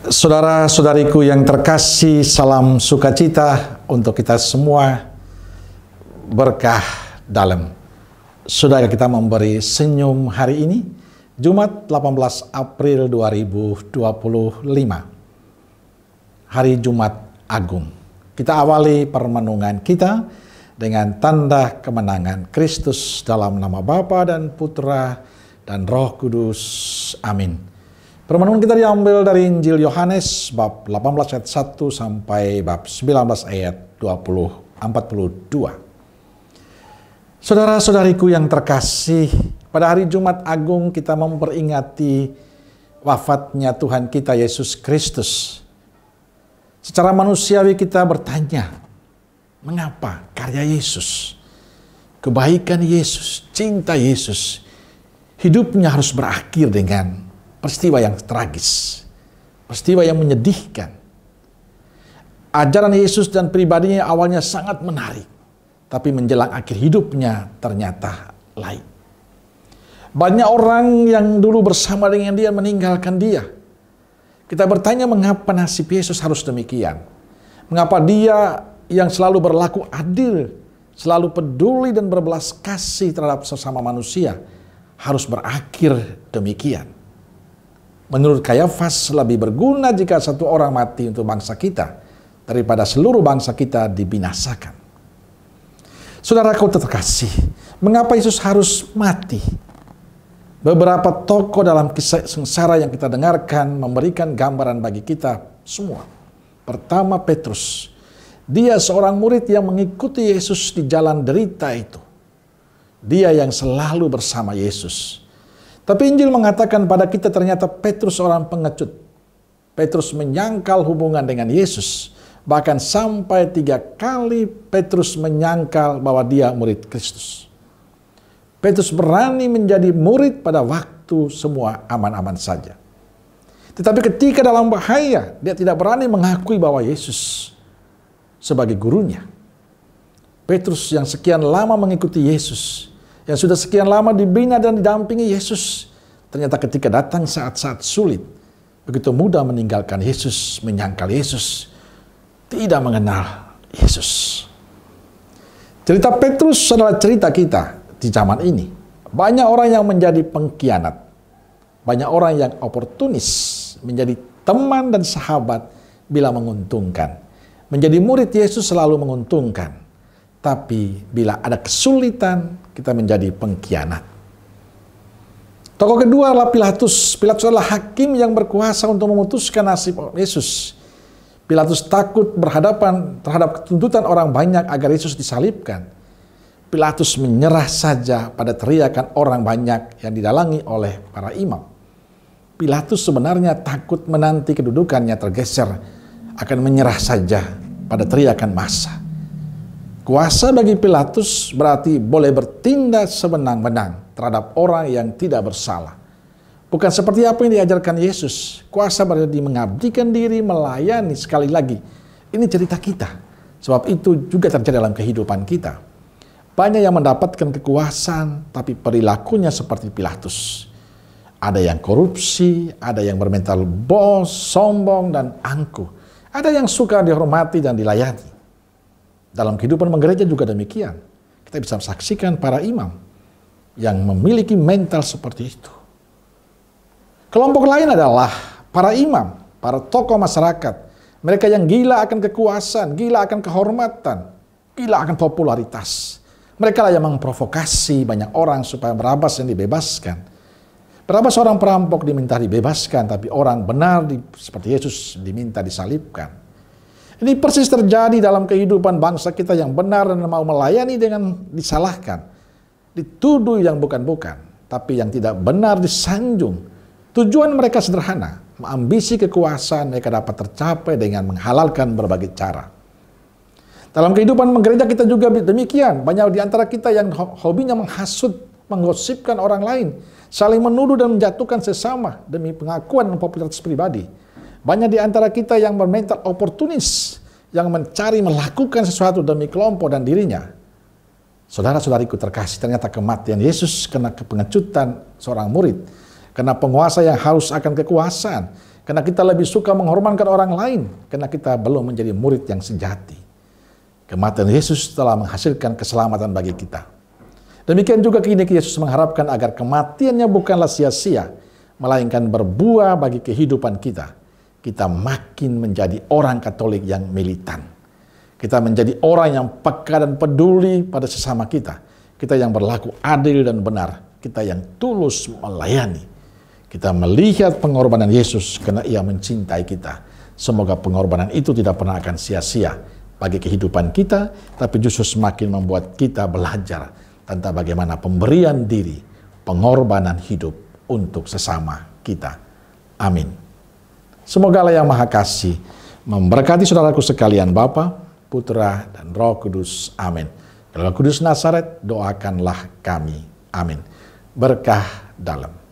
Saudara-saudariku yang terkasih, salam sukacita untuk kita semua, berkah dalam. Saudara, kita memberi senyum hari ini, Jumat 18 April 2025, hari Jumat Agung. Kita awali permenungan kita dengan tanda kemenangan Kristus dalam nama Bapa dan Putra dan Roh Kudus. Amin. Permenungan kita diambil dari Injil Yohanes bab 18 ayat 1 sampai bab 19 ayat 42. Saudara-saudariku yang terkasih, pada hari Jumat Agung kita memperingati wafatnya Tuhan kita Yesus Kristus. Secara manusiawi kita bertanya, mengapa karya Yesus, kebaikan Yesus, cinta Yesus, hidupnya harus berakhir dengan peristiwa yang tragis, peristiwa yang menyedihkan. Ajaran Yesus dan pribadinya awalnya sangat menarik, tapi menjelang akhir hidupnya ternyata lain. Banyak orang yang dulu bersama dengan dia meninggalkan dia. Kita bertanya, mengapa nasib Yesus harus demikian? Mengapa dia yang selalu berlaku adil, selalu peduli dan berbelas kasih terhadap sesama manusia, harus berakhir demikian? Menurut Kayafas, lebih berguna jika satu orang mati untuk bangsa kita daripada seluruh bangsa kita dibinasakan. Saudaraku terkasih, mengapa Yesus harus mati? Beberapa tokoh dalam kisah sengsara yang kita dengarkan memberikan gambaran bagi kita semua. Pertama, Petrus. Dia seorang murid yang mengikuti Yesus di jalan derita itu. Dia yang selalu bersama Yesus. Tapi Injil mengatakan pada kita ternyata Petrus seorang pengecut. Petrus menyangkal hubungan dengan Yesus. Bahkan sampai 3 kali Petrus menyangkal bahwa dia murid Kristus. Petrus berani menjadi murid pada waktu semua aman-aman saja. Tetapi ketika dalam bahaya, dia tidak berani mengakui bahwa Yesus sebagai gurunya. Petrus yang sekian lama mengikuti Yesus, yang sudah sekian lama dibina dan didampingi Yesus, ternyata ketika datang saat-saat sulit, begitu mudah meninggalkan Yesus, menyangkal Yesus, tidak mengenal Yesus. Cerita Petrus adalah cerita kita di zaman ini. Banyak orang yang menjadi pengkhianat, banyak orang yang oportunis, menjadi teman dan sahabat bila menguntungkan. Menjadi murid Yesus selalu menguntungkan. Tapi bila ada kesulitan, kita menjadi pengkhianat. Tokoh kedua adalah Pilatus. Pilatus adalah hakim yang berkuasa untuk memutuskan nasib Yesus. Pilatus takut berhadapan terhadap tuntutan orang banyak agar Yesus disalibkan. Pilatus menyerah saja pada teriakan orang banyak yang didalangi oleh para imam. Pilatus sebenarnya takut menanti kedudukannya tergeser, akan menyerah saja pada teriakan massa. Kuasa bagi Pilatus berarti boleh bertindak sewenang-wenang terhadap orang yang tidak bersalah. Bukan seperti apa yang diajarkan Yesus. Kuasa berarti mengabdikan diri, melayani. Sekali lagi, ini cerita kita. Sebab itu juga terjadi dalam kehidupan kita. Banyak yang mendapatkan kekuasaan, tapi perilakunya seperti Pilatus. Ada yang korupsi, ada yang bermental bos, sombong, dan angkuh. Ada yang suka dihormati dan dilayani. Dalam kehidupan menggereja juga demikian. Kita bisa saksikan para imam yang memiliki mental seperti itu. Kelompok lain adalah para imam, para tokoh masyarakat. Mereka yang gila akan kekuasaan, gila akan kehormatan, gila akan popularitas. Mereka lah yang memprovokasi banyak orang supaya Barabas yang dibebaskan. Barabas seorang perampok diminta dibebaskan, tapi orang benar seperti Yesus diminta disalibkan. Ini persis terjadi dalam kehidupan bangsa kita yang benar dan mau melayani dengan disalahkan. Dituduh yang bukan-bukan, tapi yang tidak benar disanjung. Tujuan mereka sederhana, ambisi kekuasaan mereka dapat tercapai dengan menghalalkan berbagai cara. Dalam kehidupan gereja kita juga demikian. Banyak di antara kita yang hobinya menghasut, menggosipkan orang lain, saling menuduh dan menjatuhkan sesama demi pengakuan dan popularitas pribadi. Banyak di antara kita yang bermental oportunis, yang mencari melakukan sesuatu demi kelompok dan dirinya. Saudara-saudariku terkasih, ternyata kematian Yesus karena kepengecutan seorang murid, karena penguasa yang haus akan kekuasaan, Karena kita lebih suka menghormatkan orang lain, karena kita belum menjadi murid yang sejati. Kematian Yesus telah menghasilkan keselamatan bagi kita. Demikian juga kini Yesus mengharapkan agar kematiannya bukanlah sia-sia, melainkan berbuah bagi kehidupan kita. Kita makin menjadi orang Katolik yang militan. Kita menjadi orang yang peka dan peduli pada sesama kita. Kita yang berlaku adil dan benar. Kita yang tulus melayani. Kita melihat pengorbanan Yesus karena Ia mencintai kita. Semoga pengorbanan itu tidak pernah akan sia-sia bagi kehidupan kita, tapi justru semakin membuat kita belajar tentang bagaimana pemberian diri, pengorbanan hidup untuk sesama kita. Amin. Semoga Allah yang Maha Kasih memberkati saudaraku sekalian, Bapa, Putra, dan Roh Kudus. Amin. Roh Kudus Nazaret, doakanlah kami. Amin. Berkah dalam.